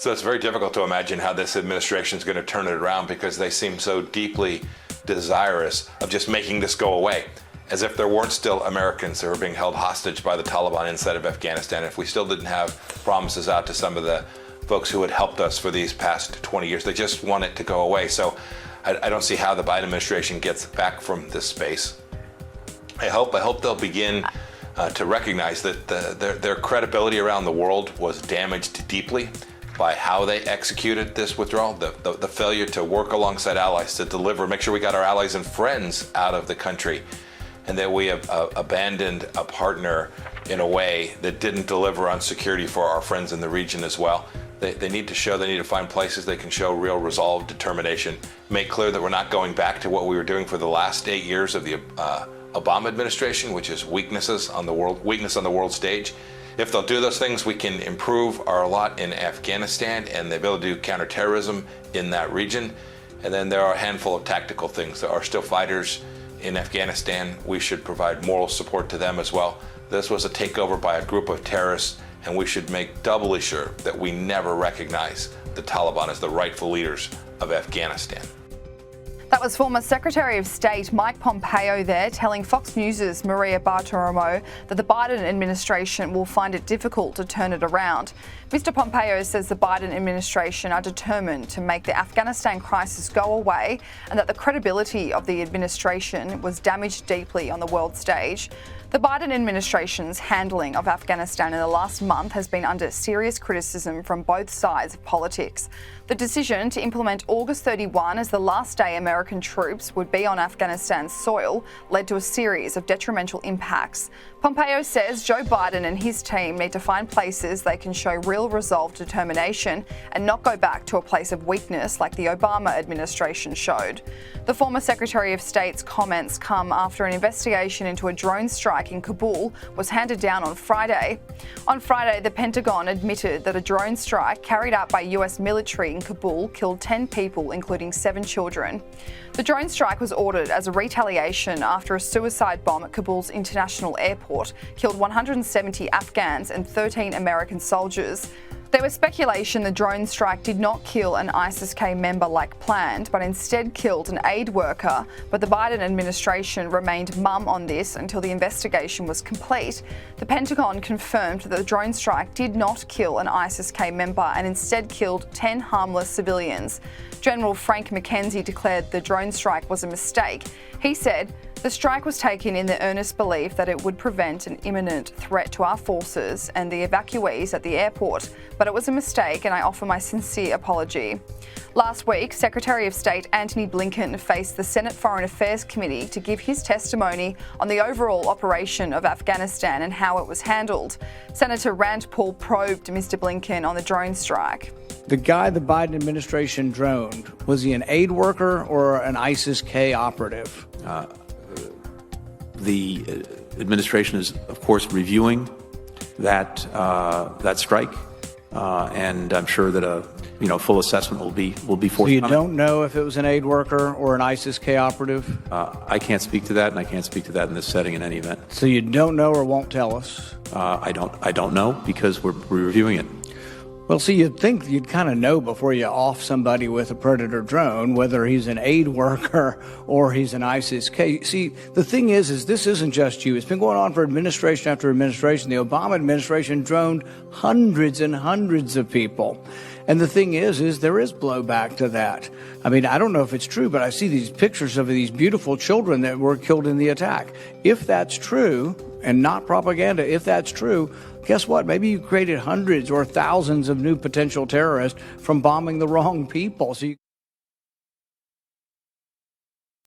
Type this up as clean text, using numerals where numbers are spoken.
So it's very difficult to imagine how this administration is going to turn it around, because they seem so deeply desirous of just making this go away, as if there weren't still Americans who were being held hostage by the Taliban inside of Afghanistan, if we still didn't have promises out to some of the folks who had helped us for these past 20 years. They just want it to go away. So I don't see how the Biden administration gets back from this space. I hope they'll begin to recognize that their credibility around the world was damaged deeply by how they executed this withdrawal, the failure to work alongside allies to deliver, make sure we got our allies and friends out of the country, and that we have abandoned a partner in a way that didn't deliver on security for our friends in the region as well. They need to find places they can show real resolve, determination, make clear that we're not going back to what we were doing for the last 8 years of the Obama administration, which is weakness on the world stage. If they'll do those things, we can improve our lot in Afghanistan and the ability to do counterterrorism in that region. And then there are a handful of tactical things. There are still fighters in Afghanistan. We should provide moral support to them as well. This was a takeover by a group of terrorists, and we should make doubly sure that we never recognize the Taliban as the rightful leaders of Afghanistan. That was former Secretary of State Mike Pompeo there, telling Fox News' Maria Bartiromo that the Biden administration will find it difficult to turn it around. Mr. Pompeo says the Biden administration are determined to make the Afghanistan crisis go away, and that the credibility of the administration was damaged deeply on the world stage. The Biden administration's handling of Afghanistan in the last month has been under serious criticism from both sides of politics. The decision to implement August 31 as the last day American troops would be on Afghanistan's soil led to a series of detrimental impacts. Pompeo says Joe Biden and his team need to find places they can show real resolve, determination, and not go back to a place of weakness like the Obama administration showed. The former Secretary of State's comments come after an investigation into a drone strike in Kabul was handed down on Friday. On Friday, the Pentagon admitted that a drone strike carried out by US military in Kabul killed 10 people, including 7 children. The drone strike was ordered as a retaliation after a suicide bomb at Kabul's international airport killed 170 Afghans and 13 American soldiers. There was speculation the drone strike did not kill an ISIS-K member like planned, but instead killed an aid worker. But the Biden administration remained mum on this until the investigation was complete. The Pentagon confirmed that the drone strike did not kill an ISIS-K member and instead killed 10 harmless civilians. General Frank McKenzie declared the drone strike was a mistake. He said, "The strike was taken in the earnest belief that it would prevent an imminent threat to our forces and the evacuees at the airport, but it was a mistake and I offer my sincere apology." Last week, Secretary of State Antony Blinken faced the Senate Foreign Affairs Committee to give his testimony on the overall operation of Afghanistan and how it was handled. Senator Rand Paul probed Mr. Blinken on the drone strike. The guy the Biden administration droned, was he an aid worker or an ISIS-K operative? The administration is, of course, reviewing that strike, and I'm sure that a full assessment will be forthcoming. So you don't know if it was an aid worker or an ISIS-K operative? I can't speak to that, and I can't speak to that in this setting in any event. So you don't know or won't tell us? I don't know, because we're reviewing it. Well, see, you'd think you'd kind of know before you off somebody with a Predator drone, whether he's an aid worker or he's an ISIS-K. See, the thing is this isn't just you. It's been going on for administration after administration. The Obama administration droned hundreds and hundreds of people. And the thing is there is blowback to that. I mean, I don't know if it's true, but I see these pictures of these beautiful children that were killed in the attack. If that's true, and not propaganda, if that's true, guess what? Maybe you created hundreds or thousands of new potential terrorists from bombing the wrong people. So